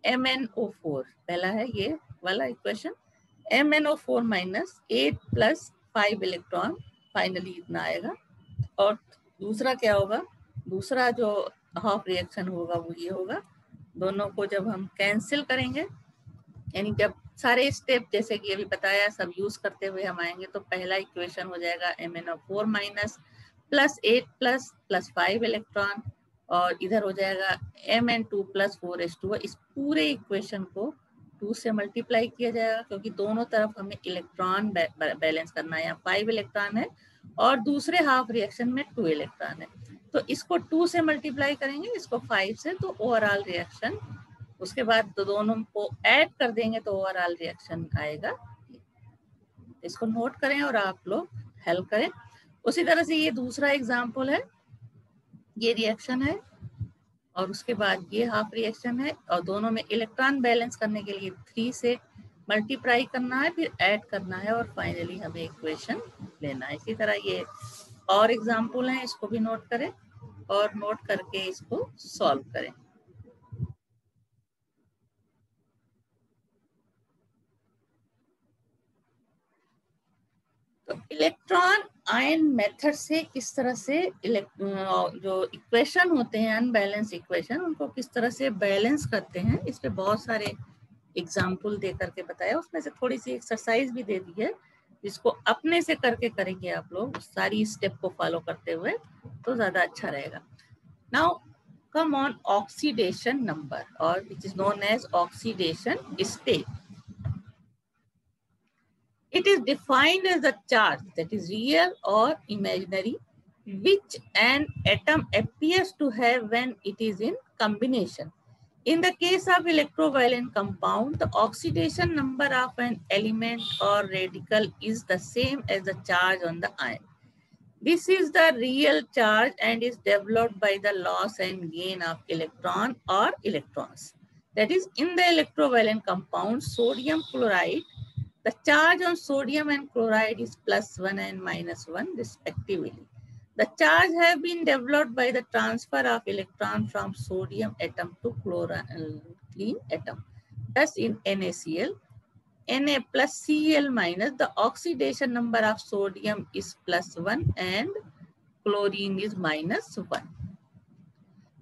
MnO4, पहला है ये वाला equation, MnO4 minus 8 plus 5 electron, finally इतना आएगा। और दूसरा क्या होगा, दूसरा जो हाफ रिएक्शन होगा वो ये होगा, दोनों को जब हम कैंसिल करेंगे, यानी जब सारे स्टेप जैसे कि अभी बताया सब यूज करते हुए हम आएंगे, तो पहला इक्वेशन हो जाएगा MnO4 minus plus 8 plus 5 electron, और इधर हो जाएगा Mn2 प्लस 4s2। इस पूरे इक्वेशन को 2 से मल्टीप्लाई किया जाएगा, क्योंकि दोनों तरफ हमें इलेक्ट्रॉन बैलेंस करना है। यहाँ 5 इलेक्ट्रॉन है और दूसरे हाफ रिएक्शन में 2 इलेक्ट्रॉन है, तो इसको 2 से मल्टीप्लाई करेंगे, इसको 5 से, तो ओवरऑल रिएक्शन, उसके बाद तो दोनों को ऐड कर देंगे तो ओवरऑल रिएक्शन आएगा। इसको नोट करें और आप लोग हल करें। उसी तरह से ये दूसरा एग्जाम्पल है, ये रिएक्शन है और उसके बाद ये हाफ रिएक्शन है, और दोनों में इलेक्ट्रॉन बैलेंस करने के लिए 3 से मल्टीप्लाई करना है, फिर ऐड करना है और फाइनली हमें इक्वेशन लेना है। इसी तरह ये और एग्जाम्पल हैं, इसको भी नोट करें और नोट करके इसको सॉल्व करें। तो इलेक्ट्रॉन आयन मेथड से किस तरह से जो इक्वेशन होते हैं अनबैलेंस इक्वेशन, उनको किस तरह से बैलेंस करते हैं, इस पे बहुत सारे एग्जाम्पल दे करके बताया। उसमें से थोड़ी सी एक्सरसाइज भी दे दी है, जिसको अपने से करके करेंगे आप लोग सारी स्टेप को फॉलो करते हुए, तो ज्यादा अच्छा रहेगा। Now come on oxidation number, और which is known as oxidation state. It is defined as a charge that is real or imaginary, which an atom appears to have when it is in combination. In the case of electrovalent compound, the oxidation number of an element or radical is the same as the charge on the ion. This is the real charge and is developed by the loss and gain of electron or electrons. That is, in the electrovalent compound, sodium chloride, the charge on sodium and chloride is +1 and -1 respectively. The charge have been developed by the transfer of electron from sodium atom to chlorine atom. Thus in NaCl, Na plus Cl minus, the oxidation number of sodium is +1 and chlorine is -1.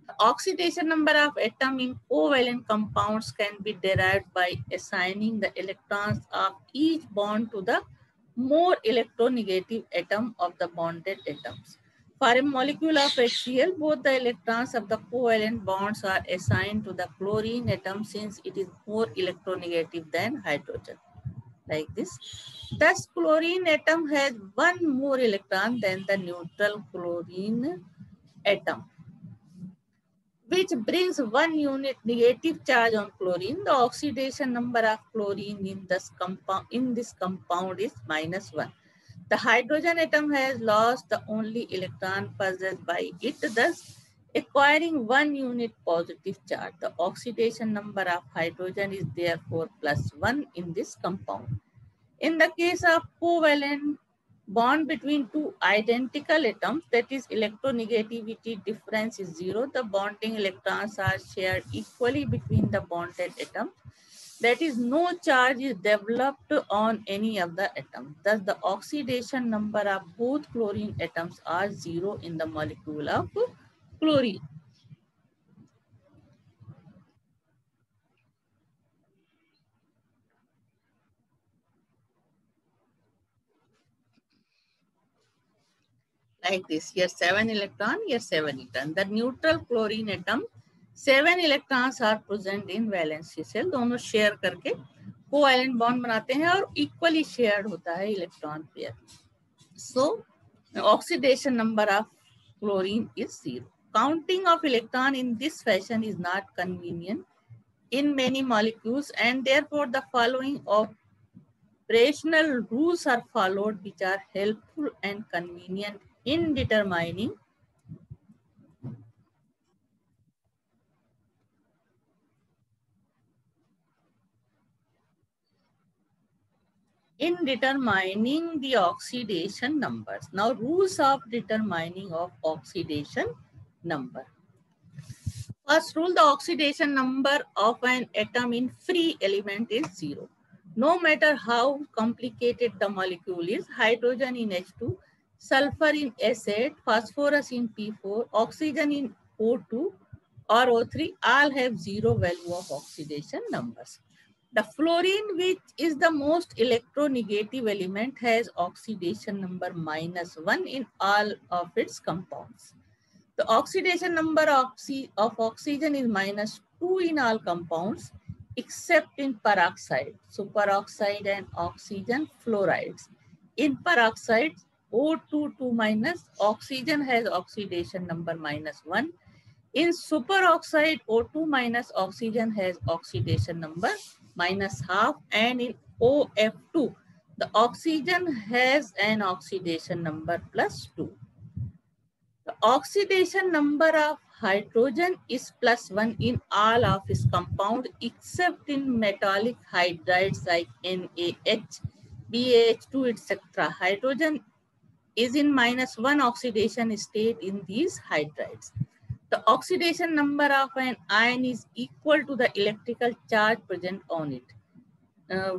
The oxidation number of atom in covalent compounds can be derived by assigning the electrons of each bond to the more electronegative atom of the bonded atoms. For a molecule of HCl, both the electrons of the covalent bonds are assigned to the chlorine atom since it is more electronegative than hydrogen. Like this. Thus, chlorine atom has one more electron than the neutral chlorine atom, which brings one unit negative charge on chlorine. The oxidation number of chlorine in this compound is -1. The hydrogen atom has lost the only electron possessed by it, thus acquiring one unit positive charge. The oxidation number of hydrogen is therefore +1 in this compound. In the case of covalent bond between two identical atoms, that is electronegativity difference is 0. The bonding electrons are shared equally between the bonded atoms. That is, no charge is developed on any of the atoms. Thus, the oxidation number of both chlorine atoms are 0 in the molecule of chlorine. Like this, here 7 electron, here 7 electron. The neutral chlorine atom, 7 electrons are present in valency shell. दोनों share करके covalent bond बनाते हैं और equally shared होता है electron pair. So oxidation number of chlorine is 0. Counting of electron in this fashion is not convenient in many molecules, and therefore the following operational rules are followed, which are helpful and convenient in determining in determining the oxidation numbers. Now, rules of determining of oxidation number. First rule, the oxidation number of an atom in free element is 0. No matter how complicated the molecule is, hydrogen in H2, sulfur in S8, phosphorus in P4, oxygen in O2 or O3, all have 0 value of oxidation numbers. The fluorine, which is the most electronegative element, has oxidation number -1 in all of its compounds. The oxidation number of oxygen is -2 in all compounds except in peroxide, superoxide and oxygen fluorides. In peroxide, O2 2-, oxygen has oxidation number -1. In superoxide, O2-, oxygen has oxidation number -half, and in OF2, the oxygen has an oxidation number +2. The oxidation number of hydrogen is +1 in all of its compounds except in metallic hydrides like NaH, BaH2, etc. Hydrogen is in -1 oxidation state in these hydrides. The oxidation number of an ion is equal to the electrical charge present on it.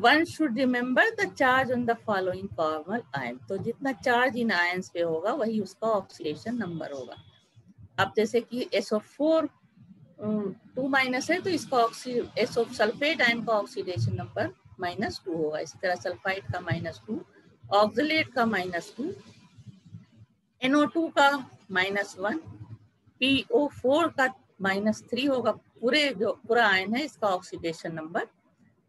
One should remember the charge on the following formal ion. तो जितना charge in ions पे होगा वही उसका oxidation number होगा. अब जैसे कि SO4 2- है तो इसका SO सल्फेट आयन का ऑक्सीडेशन नंबर -2 होगा. इसी तरह सल्फाइड का -2, ऑक्सलेट का -2, NO2 का -1, PO4 का -3 होगा. पूरा आयन है इसका ऑक्सीडेशन नंबर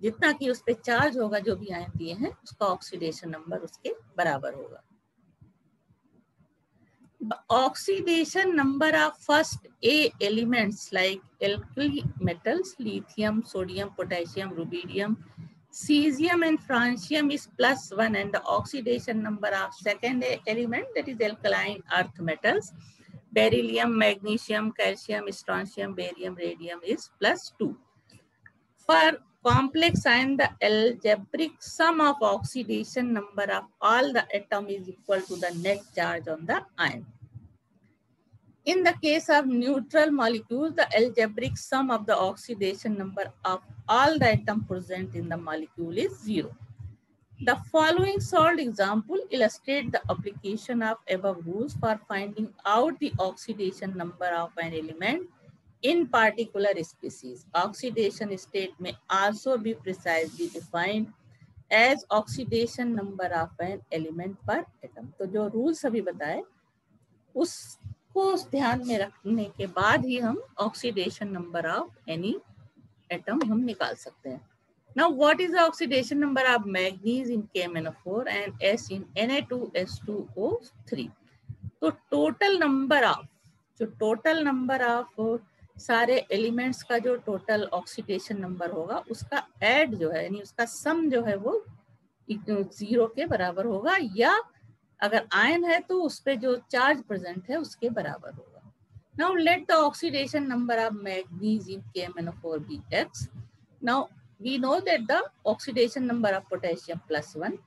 जितना कि उस पे चार्ज होगा जो भी आयन दिए हैं उसका ऑक्सीडेशन नंबर उसके बराबर होगा. The oxidation number of first A elements like alkali metals, lithium, sodium, potassium, rubidium, cesium and francium is +1, and the oxidation number of second A element, that is alkaline earth metals, beryllium, magnesium, calcium, strontium, barium, radium, is +2. For complex ion, the algebraic sum of oxidation number of all the atom is equal to the net charge on the ion. In the case of neutral molecules, the algebraic sum of the oxidation number of all the atom present in the molecule is 0. The following solved example illustrate the application of above rules for finding out the oxidation number of an element in particular species. Oxidation state may also be precisely defined as oxidation number of an element per atom. तो जो rules अभी बताए उसको ध्यान में रखने के बाद ही हम oxidation number of any atom हम निकाल सकते हैं. Now, what is the oxidation number of manganese in KMnO4 and S in Na2S2O3? तो total number of सारे एलिमेंट्स का जो टोटल ऑक्सीडेशन नंबर होगा उसका ऐड जो है यानी उसका सम जो है वो 0 के बराबर होगा, या अगर आयन है तो उस पे जो चार्ज प्रेजेंट है उसके बराबर होगा. Now let the oxidation number of manganese in KMnO4 be X. Now we know that the oxidation number of potassium +1,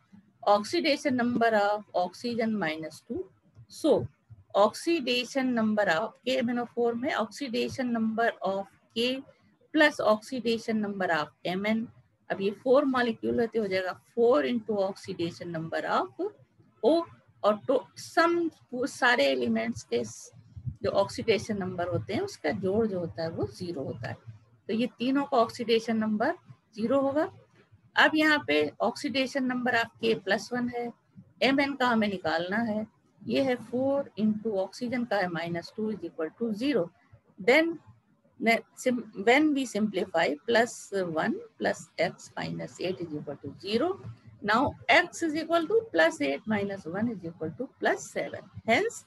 oxidation number of oxygen -2. So oxidation number of KMnO4 में oxidation number of K plus oxidation number of Mn. अब ये 4 molecule होते हो जाएगा 4 into oxidation number of O, और तो सम सारे elements के जो ऑक्सीडेशन नंबर होते हैं उसका जोड़ जो होता है वो 0 होता है. तो ये तीनों का ऑक्सीडेशन नंबर 0 होगा. अब यहाँ पे ऑक्सीडेशन नंबर ऑफ K +1 है, Mn का हमें निकालना है. ये है 4 इंटू ऑक्सीजन का है -2 is equal to 0. Then when we simplify +1 + x - 8 is equal to 0. Now x is equal to +8 - 1 is equal to +7. Hence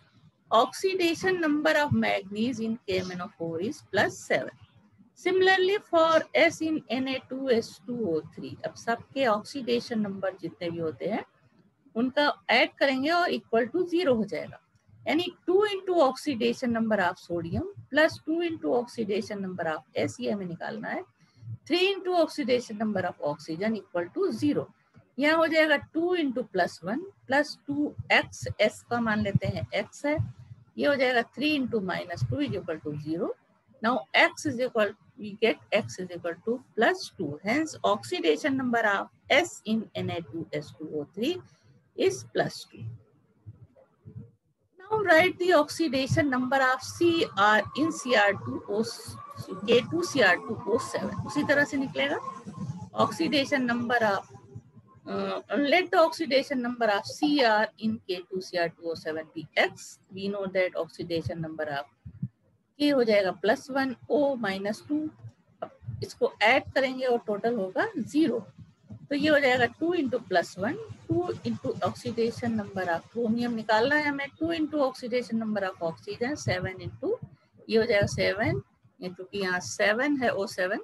oxidation number of manganese in KMnO4 is +7. Similarly for S in Na2S2O3, अब सबके oxidation number जितने भी होते हैं उनका add करेंगे और equal to 0 हो जाएगा. यानी 2 into oxidation number of sodium plus 2 into oxidation number of S, ये हमें निकालना है. 3 into oxidation number of oxygen equal to 0. यहाँ हो जाएगा 2 इंटू +1 प्लस 2x, s का मान लेते हैं x है, ये हो जाएगा 3 into -2 is equal to 0. Now x is equal, we get x is equal to +2. Hence oxidation number of S in Na2S2O3 is +2. Now write the oxidation number of Cr in K2Cr2O7. उसी तरह से निकलेगा. Oxidation number of let the oxidation number of Cr in K2Cr2O7 be X. We know that oxidation number of K हो जाएगा +1, O -2. इसको add करेंगे और total होगा 0. तो ये हो जाएगा 2 into +1, 2 into oxidation number of chromium निकालना है हमें, 2 into oxidation number of oxygen, 7 into, ये हो जाएगा 7 इंटू की यहाँ 7 है O7,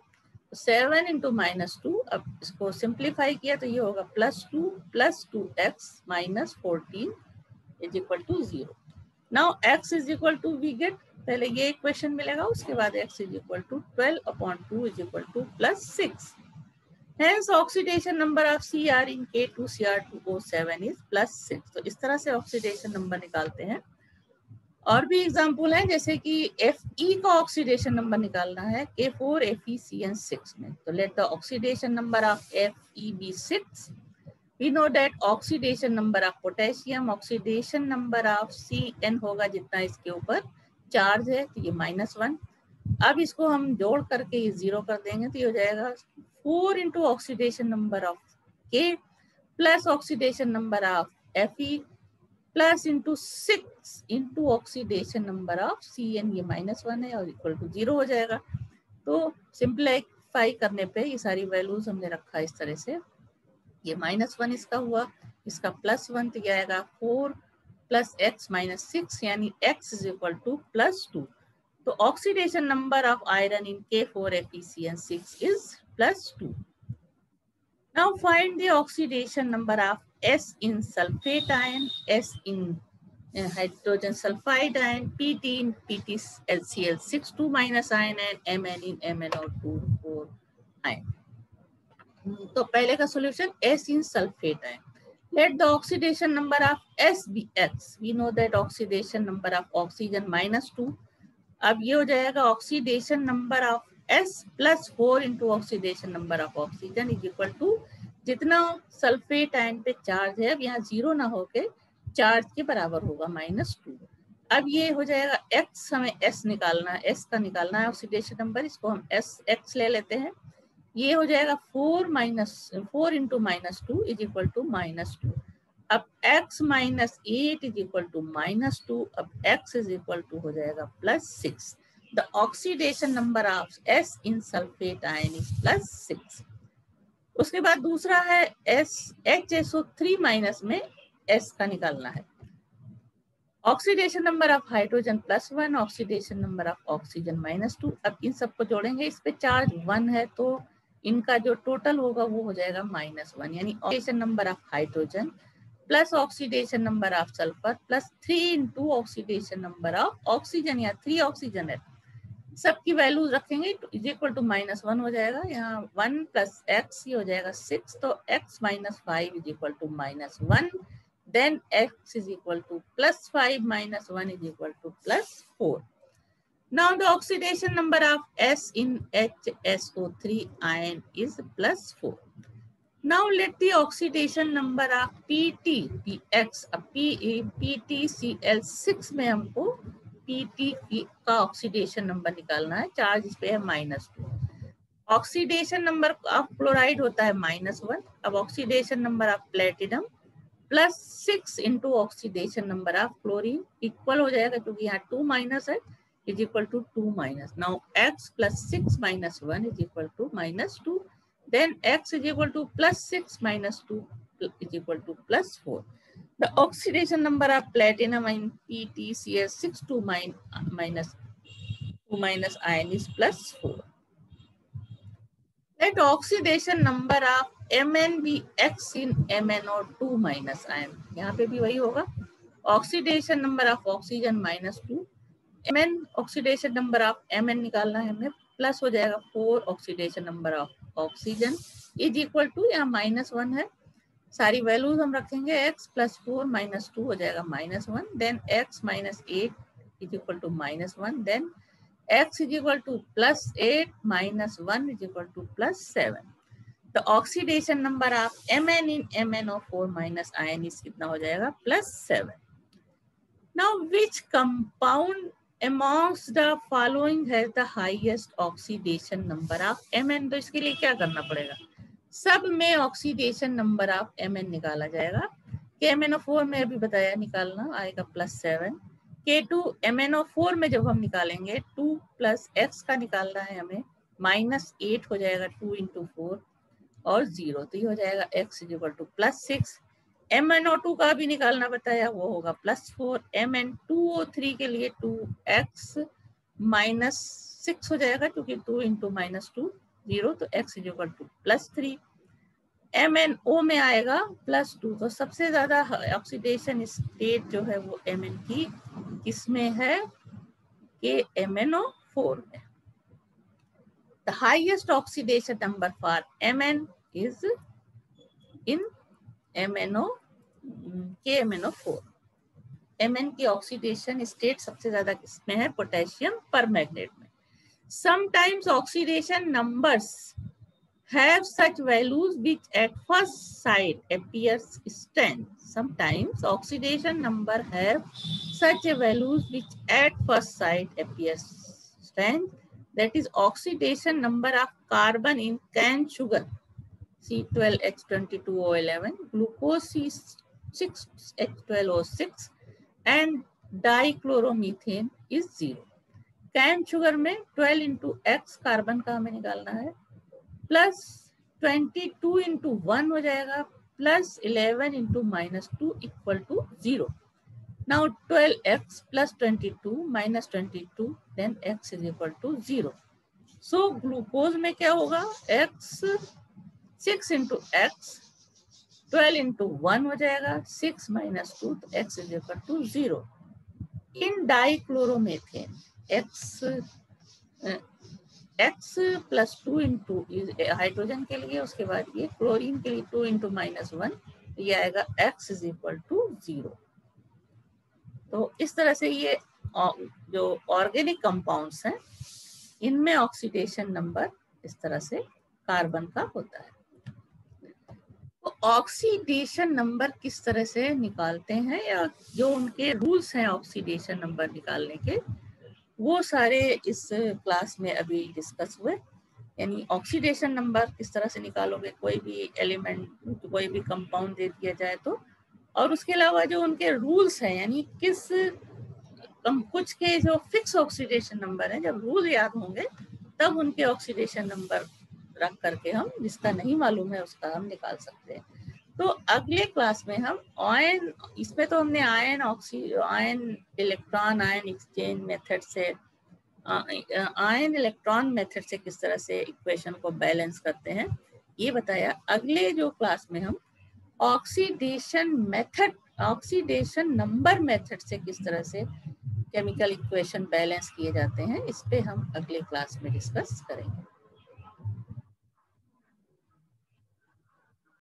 7 इंटू -2. अब इसको सिंप्लीफाई किया तो ये होगा +2 + 2x -14 is equal to 0. Now x is equal to, we get, पहले ये इक्वेशन मिलेगा, उसके बाद x is equal to 12/2 is equal to +6. Hence oxidation number of Cr in K2Cr2O7 is +6. तो इस तरह से ऑक्सीडेशन नंबर निकालते हैं. और भी एग्जाम्पल है, जैसे कि Fe का ऑक्सीडेशन नंबर निकालना है K4FeCN6 में. तो let the oxidation number of Fe be 6. We know that oxidation number of potassium, oxidation number of Cn होगा जितना इसके ऊपर चार्ज है, तो ये -1. अब इसको हम जोड़ करके ये 0 कर देंगे तो ये हो जाएगा 4 into oxidation number of K plus oxidation number of Fe plus into 6 into oxidation number of Cn, ये -1 है और इक्वल टू 0 हो जाएगा. तो सिंप्लीफाई करने पे ये सारी वैल्यूज हमने रखा इस तरह से. ये -1 इसका हुआ, इसका +1 तो ये आएगा 4 + x -6 यानी x इज इक्वल टू +2. तो oxidation number of iron in K4FeCN6 is +2. Now find the oxidation number of S in sulfate ion, S in hydrogen sulfide ion, Pt in PtLCl6 2- ion and Mn in MnO2 4 ion. तो पहले का solution S in sulfate ion. Let the oxidation number of S be X. We know that oxidation number of oxygen -2. अब ये हो जाएगा oxidation number of S + 4 into oxidation number of oxygen is equal to जितना sulphate ion पे charge है, अब यहाँ 0 ना होके चार्ज के बराबर होगा -2. अब ये हो जाएगा X, हमें S निकालना है, S का निकालना है ऑक्सीडेशन नंबर, इसको हम X ले लेते हैं. ये हो जाएगा 4 इंटू -2 इज इक्वल टू -2. अब x -8 इज इक्वल टू -2. अब x इज इक्वल टू हो जाएगा +6. The oxidation number of S in sulphate ion is +6. उसके बाद दूसरा है HSO3- में S का निकालना है. Oxidation number of hydrogen +1, oxidation number of oxygen -2. अब इन सबको जोड़ेंगे, इस पे चार्ज 1 है तो इनका जो टोटल होगा वो हो जाएगा -1, यानी oxidation number of hydrogen plus oxidation number of sulphur plus 3 into oxidation number of oxygen. या 3 ऑक्सीजन है, सबकी वैल्यूज रखेंगे तो इज इक्वल टू -1 हो जाएगा. यहाँ 1 + x हो जाएगा 6, तो x -5 is equal to -1. Then x is equal to +5 - 1 is equal to +4. Now the oxidation number of S in HSO3 ion is +4. Now let the oxidation number of Pt be X. अब PtCl6 में हमको Pt का oxidation number निकालना है, charge इस पे है -2. Oxidation number of chloride होता है -1. अब oxidation number of platinum +6 into oxidation number of chlorine equal हो जाएगा, क्योंकि यहाँ 2- है, is equal to 2-. Now x + 6 - 1 is equal to -2. Then x is equal to +6 - 2 is equal to +4. The oxidation number of platinum in PtCl6 2- ion is +4. Let oxidation number of Mn be x in MnO2- ion. यहाँ पे भी वही होगा, oxidation number of oxygen -2. Mn oxidation number of Mn निकालना है हमें, plus हो जाएगा 4 oxidation number of oxygen is equal to, यहाँ -1 है, सारी वैल्यूज हम रखेंगे, x प्लस 4 माइनस 2 हो जाएगा -1, then x minus 8 is equal to -1, then x is equal to +8 minus 1 is equal to +7. The oxidation number of Mn in MnO4 minus ion is कितना हो जाएगा, +7. Now which compound amongst the following has the highest oxidation number of Mn? तो इसके लिए क्या करना पड़ेगा, सब में ऑक्सीडेशन नंबर ऑफ Mn निकाला जाएगा. KMnO4 में अभी बताया निकालना आएगा +7. K2 MnO4 में जब हम निकालेंगे 2 + x का निकालना है हमें, -8 हो जाएगा 2 × 4 और 0, तो ये हो जाएगा x is equal to +6. MnO2 का भी निकालना बताया, वो होगा +4. Mn2O3 के लिए 2x -6 हो जाएगा क्योंकि 2 × -2 0, तो x is equal to +3. MnO में आएगा +2. तो सबसे ज्यादा ऑक्सीडेशन स्टेट जो है वो Mn की किसमें है, कि MnO4 में. The highest oxidation number for Mn is in KMnO4. Mn की ऑक्सीडेशन स्टेट सबसे ज्यादा किसमें है, पोटेशियम परमैंगनेट में. Sometimes oxidation numbers have such values which at first sight appears strange. Sometimes oxidation number have such a values which at first sight appears strange. That is oxidation number of carbon in cane sugar C12H22O11, glucose C6H12O6 and dichloromethane is 0. Cane sugar में 12 × x carbon का हमें निकालना है, +22 × 1 हो जाएगा, +11 × -2 equal to 0. Now 12x + 22 - 22, then x is equal to 0. So glucose में क्या होगा, x 6 × x 12 × 1 हो जाएगा, 6 - 2, तो x is equal to 0. In dichloromethane x + 2 × hydrogen के लिए, उसके बाद ये क्लोरीन के लिए 2 × -1, ये आएगा x इज इक्वल टू 0. तो इस तरह से ये जो ऑर्गेनिक कंपाउंड्स हैं इनमें ऑक्सीडेशन नंबर इस तरह से कार्बन का होता है. तो ऑक्सीडेशन नंबर किस तरह से निकालते हैं, या जो उनके रूल्स हैं ऑक्सीडेशन नंबर निकालने के, वो सारे इस क्लास में अभी डिस्कस हुए. यानी ऑक्सीडेशन नंबर किस तरह से निकालोगे, कोई भी एलिमेंट, कोई भी कंपाउंड दे दिया जाए तो, और उसके अलावा जो उनके रूल्स हैं, यानी किस कुछ के जो फिक्स ऑक्सीडेशन नंबर है, जब रूल याद होंगे तब उनके ऑक्सीडेशन नंबर रख करके हम, जिसका नहीं मालूम है उसका हम निकाल सकते हैं. तो अगले क्लास में हम आयन, इसमें तो हमने ion electron ion exchange method से, आयन इलेक्ट्रॉन मेथड से किस तरह से इक्वेशन को बैलेंस करते हैं ये बताया. अगले जो क्लास में हम oxidation method, oxidation number method से किस तरह से केमिकल इक्वेशन बैलेंस किए जाते हैं, इस पे हम अगले क्लास में डिस्कस करेंगे.